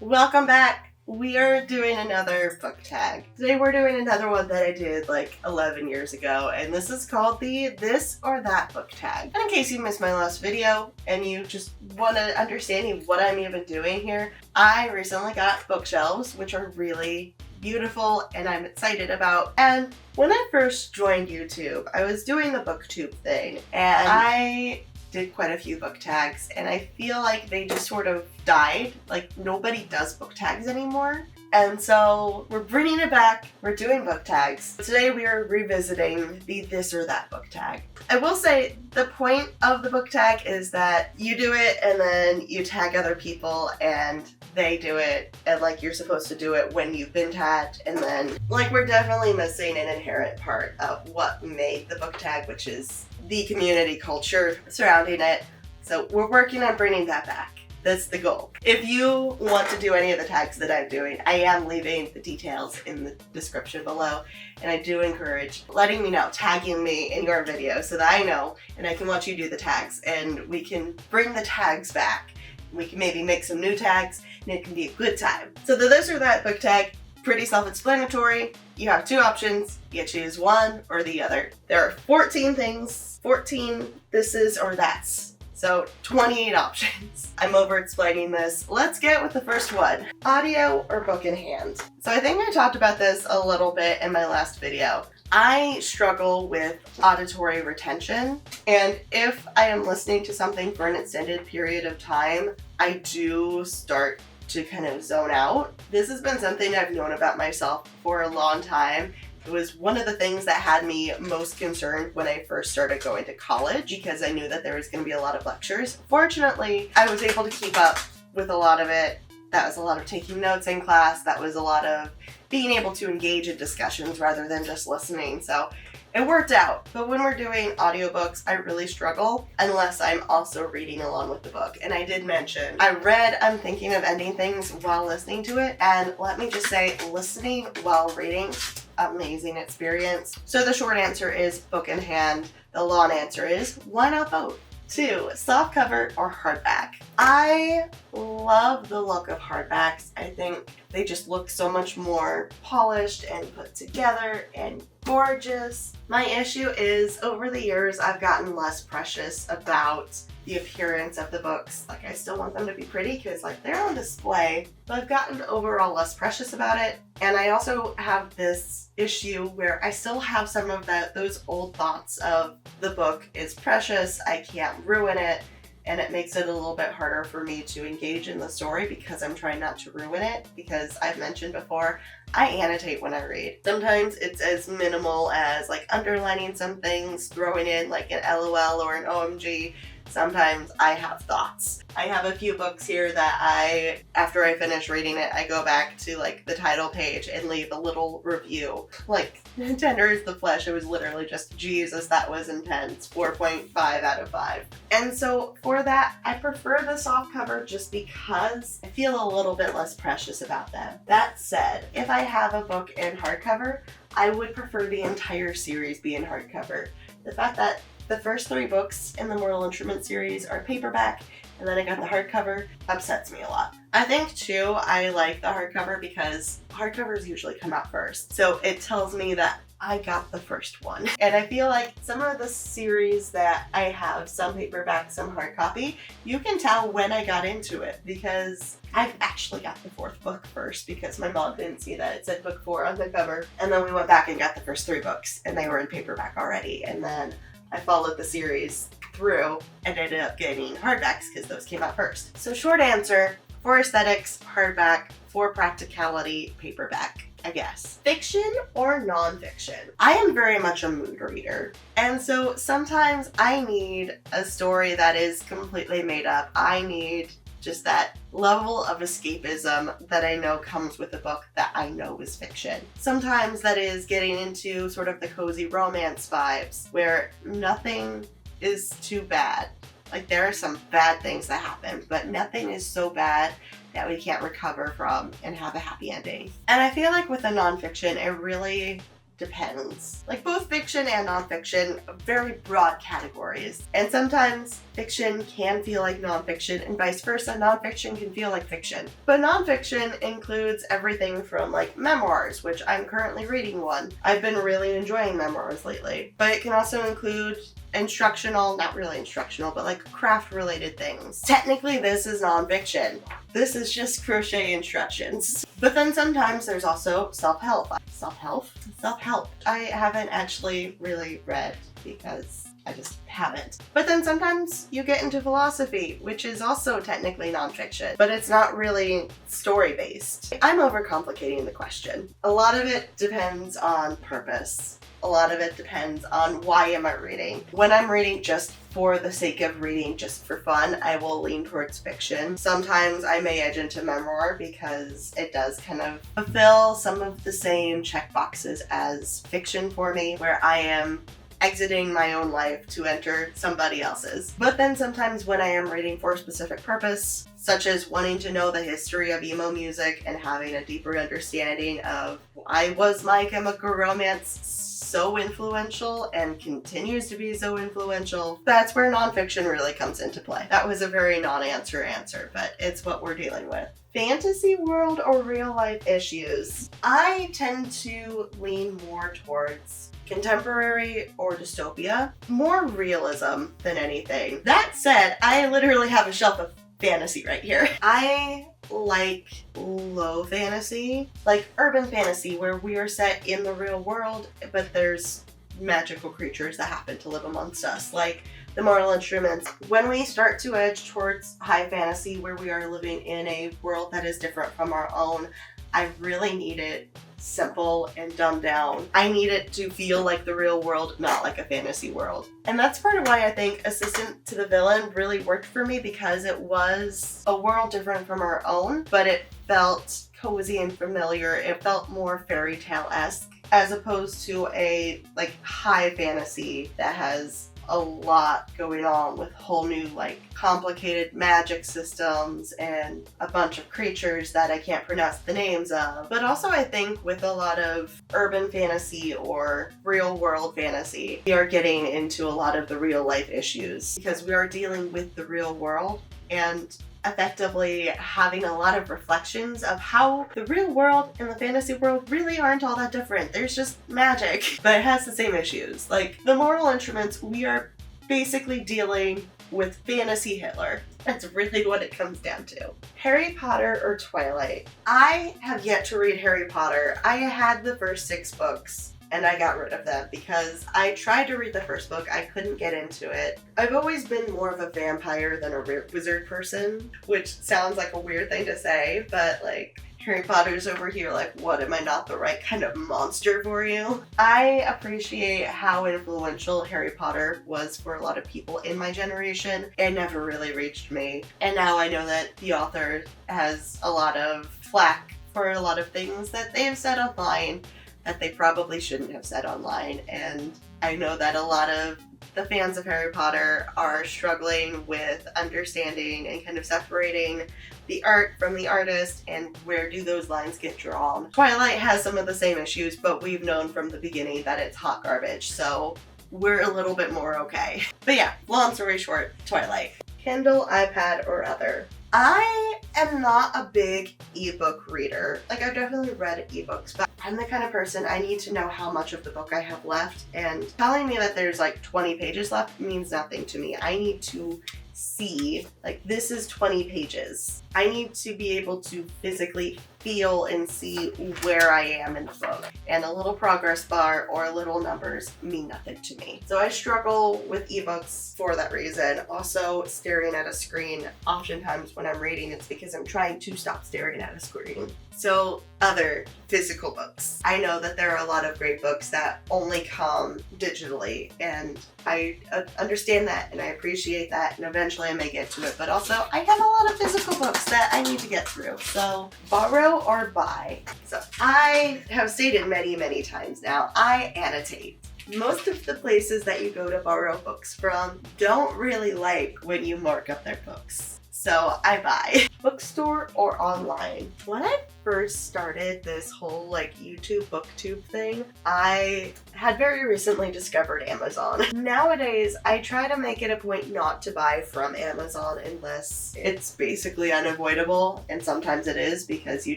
Welcome back! We are doing another book tag. Today we're doing another one that I did like 11 years ago, and this is called the This or That book tag. And in case you missed my last video and you just want to understand what I'm even doing here, I recently got bookshelves, which are really beautiful and I'm excited about. And when I first joined YouTube, I was doing the booktube thing, and I did quite a few book tags, and I feel like they just sort of died. Like, nobody does book tags anymore. And so we're bringing it back. We're doing book tags. Today we are revisiting the This or That book tag. I will say the point of the book tag is that you do it and then you tag other people and they do it, and like you're supposed to do it when you've been tagged, and then like we're definitely missing an inherent part of what made the book tag, which is the community culture surrounding it. So we're working on bringing that back. That's the goal. If you want to do any of the tags that I'm doing, I am leaving the details in the description below, and I do encourage letting me know, tagging me in your video so that I know and I can watch you do the tags, and we can bring the tags back. We can maybe make some new tags and it can be a good time. So the This or That book tag, pretty self-explanatory. You have two options. You choose one or the other. There are 14 things, 14 thises or that's. So 28 options. I'm over explaining this. Let's get with the first one. Audio or book in hand. So I think I talked about this a little bit in my last video. I struggle with auditory retention, and if I am listening to something for an extended period of time, I do start to kind of zone out. This has been something I've known about myself for a long time. It was one of the things that had me most concerned when I first started going to college, because I knew that there was going to be a lot of lectures. Fortunately, I was able to keep up with a lot of it. That was a lot of taking notes in class. That was a lot of being able to engage in discussions rather than just listening. So it worked out. But when we're doing audiobooks, I really struggle unless I'm also reading along with the book. And I did mention, I read I'm Thinking of Ending Things while listening to it. And let me just say, listening while reading, amazing experience. So the short answer is book in hand. The long answer is, why not both? 2, softcover or hardback. I love the look of hardbacks. I think they just look so much more polished and put together and gorgeous. My issue is, over the years, I've gotten less precious about the appearance of the books. Like, I still want them to be pretty because like they're on display, but I've gotten overall less precious about it. And I also have this issue where I still have some of those old thoughts of the book is precious, I can't ruin it, and it makes it a little bit harder for me to engage in the story because I'm trying not to ruin it. Because I've mentioned before, I annotate when I read. Sometimes it's as minimal as like underlining some things, throwing in like an LOL or an OMG. Sometimes I have thoughts. I have a few books here that after I finish reading it, I go back to like the title page and leave a little review. Like Tender is the Flesh, it was literally just, Jesus, that was intense, 4.5 out of 5. And so for that, I prefer the softcover just because I feel a little bit less precious about them. That said, if I have a book in hardcover, I would prefer the entire series be in hardcover. The fact that the first 3 books in the Mortal Instrument series are paperback, and then I got the hardcover, upsets me a lot. I think too, I like the hardcover because hardcovers usually come out first. So it tells me that I got the first one. And I feel like some of the series that I have, some paperback, some hard copy, you can tell when I got into it because I've actually got the 4th book first because my mom didn't see that it said book 4 on the cover. And then we went back and got the first 3 books and they were in paperback already. And then I followed the series through and ended up getting hardbacks because those came out first. So short answer, for aesthetics, hardback, for practicality, paperback, I guess. Fiction or nonfiction? I am very much a mood reader. And so sometimes I need a story that is completely made up. I need just that level of escapism that I know comes with a book that I know is fiction. Sometimes that is getting into sort of the cozy romance vibes where nothing is too bad. Like, there are some bad things that happen, but nothing is so bad that we can't recover from and have a happy ending. And I feel like with the nonfiction, it really depends. Like both fiction and nonfiction, very broad categories. And sometimes fiction can feel like nonfiction and vice versa. Nonfiction can feel like fiction. But nonfiction includes everything from like memoirs, which I'm currently reading one. I've been really enjoying memoirs lately. But it can also include instructional, not really instructional, but like craft related things. Technically this is nonfiction. This is just crochet instructions. But then sometimes there's also self-help. Self-help. I haven't actually really read because I just haven't. But then sometimes you get into philosophy, which is also technically nonfiction, but it's not really story-based. I'm overcomplicating the question. A lot of it depends on purpose. A lot of it depends on why am I reading. When I'm reading just for the sake of reading, just for fun, I will lean towards fiction. Sometimes I may edge into memoir because it does kind of fulfill some of the same check boxes as fiction for me, where I am exiting my own life to enter somebody else's. But then sometimes when I am reading for a specific purpose, such as wanting to know the history of emo music and having a deeper understanding of why was My Chemical Romance so influential and continues to be so influential, that's where nonfiction really comes into play. That was a very non-answer answer, but it's what we're dealing with. Fantasy world or real life issues? I tend to lean more towards contemporary or dystopia, more realism than anything. That said, I literally have a shelf of fantasy right here. I like low fantasy, like urban fantasy, where we are set in the real world, but there's magical creatures that happen to live amongst us, like the Mortal Instruments. When we start to edge towards high fantasy, where we are living in a world that is different from our own, I really need it simple and dumbed down. I need it to feel like the real world, not like a fantasy world. And that's part of why I think Assistant to the Villain really worked for me, because it was a world different from our own, but it felt cozy and familiar. It felt more fairy tale-esque, as opposed to a like high fantasy that has a lot going on with whole new like complicated magic systems and a bunch of creatures that I can't pronounce the names of. But also I think with a lot of urban fantasy or real world fantasy, we are getting into a lot of the real life issues because we are dealing with the real world and effectively having a lot of reflections of how the real world and the fantasy world really aren't all that different. There's just magic, but it has the same issues. Like the Mortal Instruments, we are basically dealing with fantasy Hitler. That's really what it comes down to. Harry Potter or Twilight? I have yet to read Harry Potter. I had the first 6 books and I got rid of them because I tried to read the first book. I couldn't get into it. I've always been more of a vampire than a wizard person, which sounds like a weird thing to say, but like Harry Potter's over here like, what, am I not the right kind of monster for you? I appreciate how influential Harry Potter was for a lot of people in my generation. It never really reached me. And now I know that the author has a lot of flack for a lot of things that they have said online that they probably shouldn't have said online. And I know that a lot of the fans of Harry Potter are struggling with understanding and kind of separating the art from the artist and where do those lines get drawn. Twilight has some of the same issues, but we've known from the beginning that it's hot garbage, so we're a little bit more okay. But yeah, long story short, Twilight. Kindle, iPad, or other. I am not a big ebook reader. Like, I've definitely read ebooks, but I'm the kind of person, I need to know how much of the book I have left, and telling me that there's like 20 pages left means nothing to me. I need to see, like, this is 20 pages. I need to be able to physically feel and see where I am in the book. And a little progress bar or little numbers mean nothing to me. So I struggle with ebooks for that reason. Also, staring at a screen. Oftentimes when I'm reading, it's because I'm trying to stop staring at a screen. So other physical books. I know that there are a lot of great books that only come digitally, and I understand that and I appreciate that, and eventually I may get to it, but also I have a lot of physical books that I need to get through. So borrow or buy. So I have stated many, many times now, I annotate. Most of the places that you go to borrow books from don't really like when you mark up their books. so I buy. Bookstore or online? When I first started this whole like YouTube booktube thing, I had very recently discovered Amazon. Nowadays, I try to make it a point not to buy from Amazon unless it's basically unavoidable, and sometimes it is because you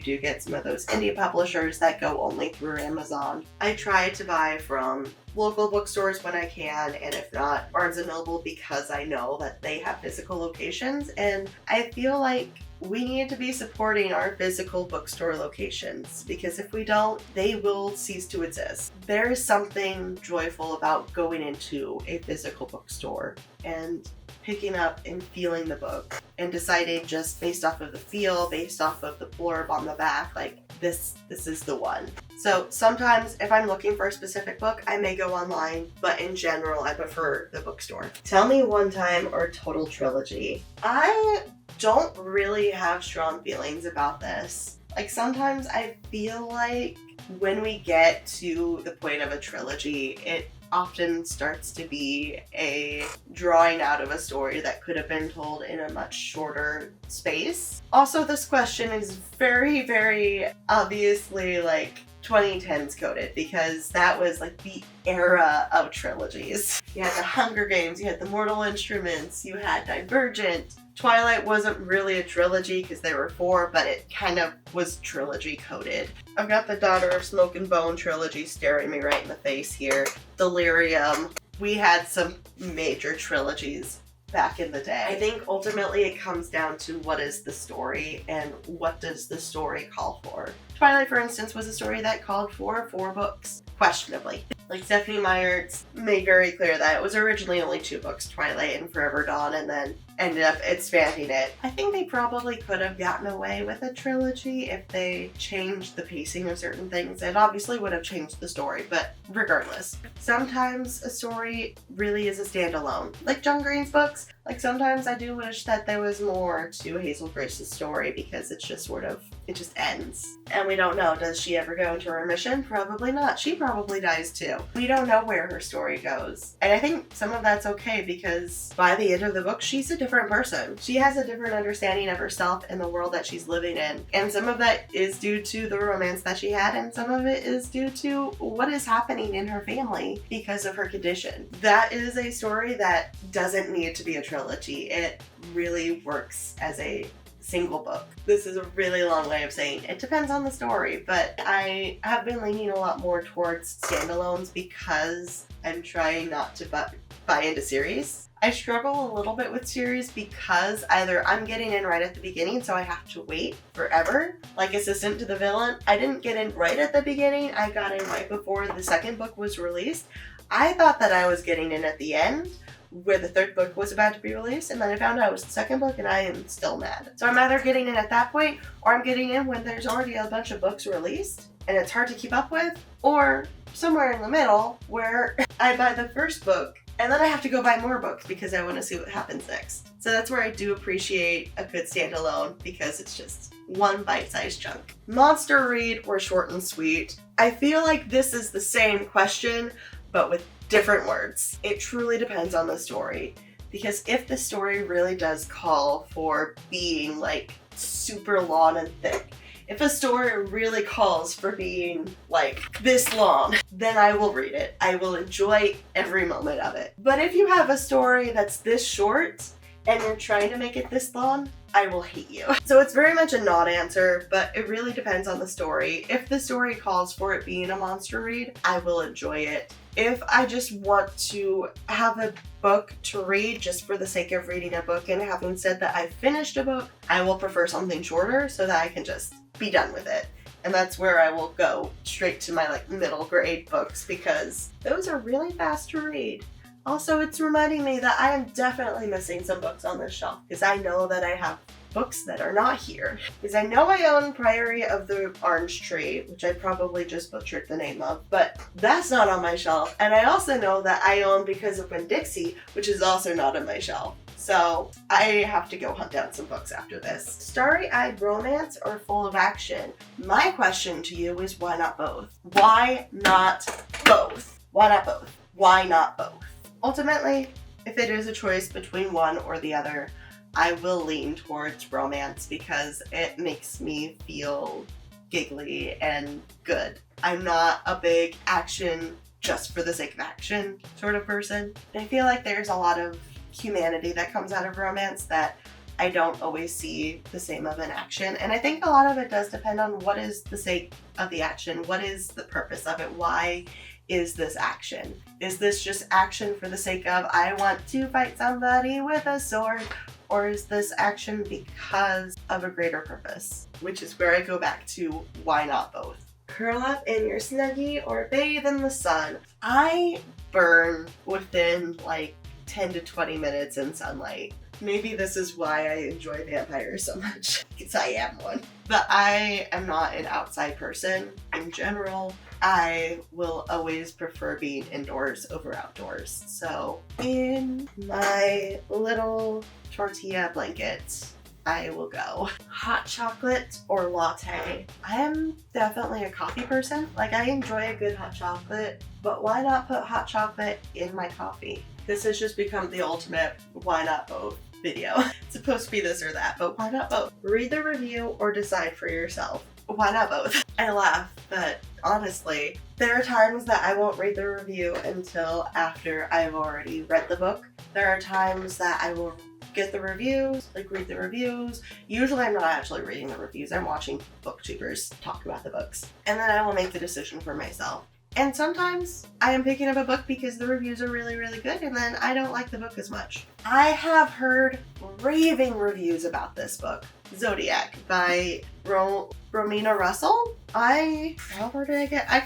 do get some of those indie publishers that go only through Amazon. I try to buy from local bookstores when I can, and if not, Barnes & Noble, because I know that they have physical locations, and I feel like we need to be supporting our physical bookstore locations, because if we don't, they will cease to exist. There is something joyful about going into a physical bookstore and picking up and feeling the book and deciding just based off of the feel, based off of the blurb on the back, like this is the one. So sometimes if I'm looking for a specific book, I may go online, but in general, I prefer the bookstore. Tell me One Time or Total Trilogy. I don't really have strong feelings about this. Like sometimes I feel like when we get to the point of a trilogy, it often starts to be a drawing out of a story that could have been told in a much shorter space. Also, this question is very, very obviously like 2010s coded, because that was like the era of trilogies. You had the Hunger Games, you had the Mortal Instruments, you had Divergent. Twilight wasn't really a trilogy because there were 4, but it kind of was trilogy coded. I've got the Daughter of Smoke and Bone trilogy staring me right in the face here. Delirium. We had some major trilogies back in the day. I think ultimately it comes down to what is the story and what does the story call for. Twilight, for instance, was a story that called for 4 books, questionably. Like Stephanie Meyer's made very clear that it was originally only 2 books, Twilight and Forever Dawn, and then ended up expanding it. I think they probably could have gotten away with a trilogy if they changed the pacing of certain things. It obviously would have changed the story, but regardless. Sometimes a story really is a standalone. Like John Green's books, like sometimes I do wish that there was more to Hazel Grace's story, because it's just sort of, it just ends. And we don't know, does she ever go into remission? Probably not. She probably dies too. We don't know where her story goes. And I think some of that's okay, because by the end of the book, she's a different person. She has a different understanding of herself and the world that she's living in. And some of that is due to the romance that she had, and some of it is due to what is happening in her family because of her condition. That is a story that doesn't need to be a trilogy. It really works as a single book. This is a really long way of saying it depends on the story, but I have been leaning a lot more towards standalones because I'm trying not to buy into series. I struggle a little bit with series because either I'm getting in right at the beginning, so I have to wait forever. Like Assistant to the Villain, I didn't get in right at the beginning, I got in right before the second book was released. I thought that I was getting in at the end, where the third book was about to be released, and then I found out it was the second book, and I am still mad. So I'm either getting in at that point, or I'm getting in when there's already a bunch of books released, and it's hard to keep up with, or somewhere in the middle, where I buy the first book, and then I have to go buy more books because I want to see what happens next. So that's where I do appreciate a good standalone, because it's just one bite-sized chunk. Monster read or short and sweet? I feel like this is the same question, but with different words. It truly depends on the story, because if the story really does call for being like super long and thick, if a story really calls for being like this long, then I will read it. I will enjoy every moment of it. But if you have a story that's this short and you're trying to make it this long, I will hate you. So it's very much a not answer, but it really depends on the story. If the story calls for it being a monster read, I will enjoy it. If I just want to have a book to read just for the sake of reading a book, and having said that I've finished a book, I will prefer something shorter so that I can just be done with it. And that's where I will go straight to my like middle grade books, because those are really fast to read. Also, it's reminding me that I am definitely missing some books on this shelf, because I know that I have books that are not here. Because I know I own Priory of the Orange Tree, which I probably just butchered the name of, but that's not on my shelf. And I also know that I own Because of Winn-Dixie, which is also not on my shelf. So I have to go hunt down some books after this. Starry-eyed romance or full of action? My question to you is, why not both? Why not both? Why not both? Why not both? Ultimately, if it is a choice between one or the other, I will lean towards romance because it makes me feel giggly and good. I'm not a big action just for the sake of action sort of person. I feel like there's a lot of humanity that comes out of romance that I don't always see the same of in action. And I think a lot of it does depend on what is the sake of the action. What is the purpose of it? Why is this action? Is this just action for the sake of, I want to fight somebody with a sword? Or is this action because of a greater purpose? Which is where I go back to, why not both? Curl up in your snuggie or bathe in the sun. I burn within like 10 to 20 minutes in sunlight. Maybe this is why I enjoy vampires so much, because I am one. But I am not an outside person in general. I will always prefer being indoors over outdoors. So in my little tortilla blanket, I will go. Hot chocolate or latte? I am definitely a coffee person. Like, I enjoy a good hot chocolate, but why not put hot chocolate in my coffee? This has just become the ultimate why not both video. It's supposed to be this or that, but why not both? Read the review or decide for yourself. Why not both? I laugh, but honestly, there are times that I won't read the review until after I've already read the book. There are times that I will get the reviews, like read the reviews. Usually I'm not actually reading the reviews, I'm watching booktubers talk about the books. And then I will make the decision for myself. And sometimes I am picking up a book because the reviews are really, really good, and then I don't like the book as much. I have heard raving reviews about this book, Zodiac, by Romina Russell. I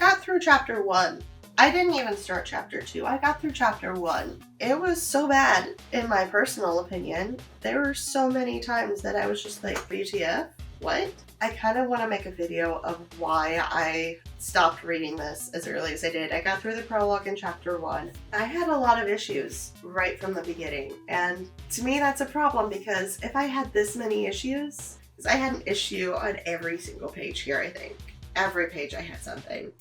got through chapter 1. I didn't even start chapter 2. I got through chapter 1. It was so bad, in my personal opinion. There were so many times that I was just like, WTF? What? I kind of want to make a video of why I stopped reading this as early as I did. I got through the prologue in chapter 1. I had a lot of issues right from the beginning, and to me that's a problem, because if I had this many issues, because I had an issue on every single page here, I think. Every page I had something.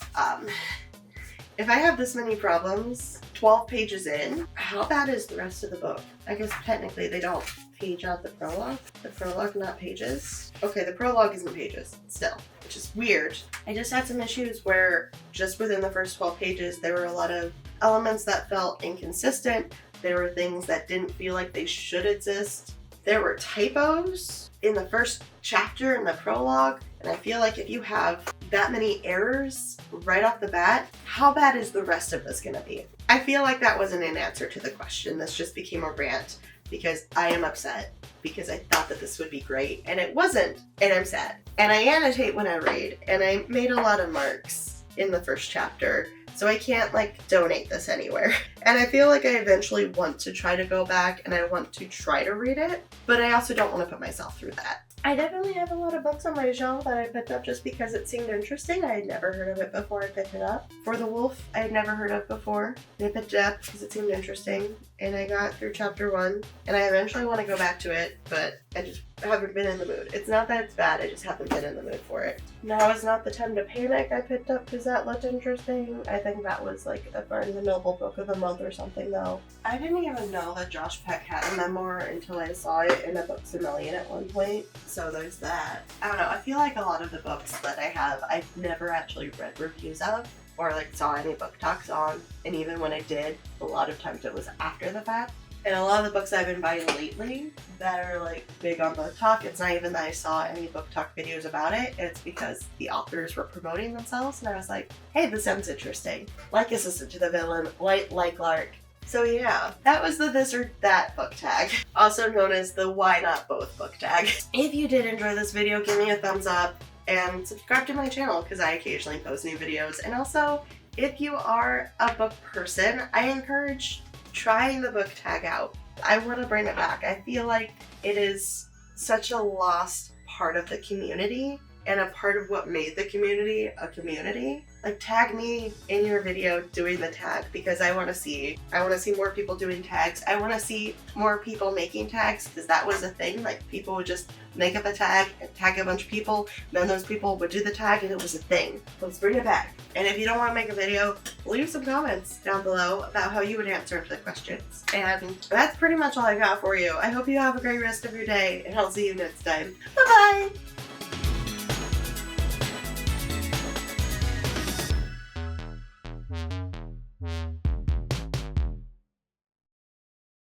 If I have this many problems, 12 pages in, how bad is the rest of the book? I guess technically they don't page out the prologue. The prologue, not pages. Okay, the prologue isn't pages, still, which is weird. I just had some issues where just within the first 12 pages, there were a lot of elements that felt inconsistent. There were things that didn't feel like they should exist. There were typos in the first chapter in the prologue, and I feel like if you have that many errors right off the bat, how bad is the rest of this gonna be? I feel like that wasn't an answer to the question. This just became a rant because I am upset because I thought that this would be great and it wasn't, and I'm sad. And I annotate when I read, and I made a lot of marks in the first chapter, so I can't like donate this anywhere. And I feel like I eventually want to try to go back and I want to try to read it, but I also don't want to put myself through that. I definitely have a lot of books on my shelf that I picked up just because it seemed interesting. I had never heard of it before I picked it up. For the Wolf, I had never heard of before. I picked it up because it seemed interesting, and I got through chapter 1, and I eventually want to go back to it, but I just haven't been in the mood. It's not that it's bad, I just haven't been in the mood for it. Now is not the time to panic. I picked up because that looked interesting. I think that was like a Barnes & Noble book of the month or something though. I didn't even know that Josh Peck had a memoir until I saw it in a Books A Million at one point. So there's that. I don't know, I feel like a lot of the books that I have, I've never actually read reviews of or like saw any book talks on. And even when I did, a lot of times it was after the fact. And a lot of the books I've been buying lately that are like big on book talk, it's not even that I saw any book talk videos about it. It's because the authors were promoting themselves and I was like, hey, this sounds interesting. Like Assistant to the Villain, like Lark. So yeah, that was the this or that book tag, also known as the why not both book tag. If you did enjoy this video, give me a thumbs up and subscribe to my channel because I occasionally post new videos. And also, if you are a book person, I encourage trying the book tag out. I want to bring it back. I feel like it is such a lost part of the community and a part of what made the community a community, like tag me in your video doing the tag, because I want to see more people doing tags. I want to see more people making tags, because that was a thing. Like people would just make up a tag and tag a bunch of people, and then those people would do the tag, and it was a thing. Let's bring it back. And if you don't want to make a video, leave some comments down below about how you would answer the questions. And that's pretty much all I got for you. I hope you have a great rest of your day, and I'll see you next time. Bye bye.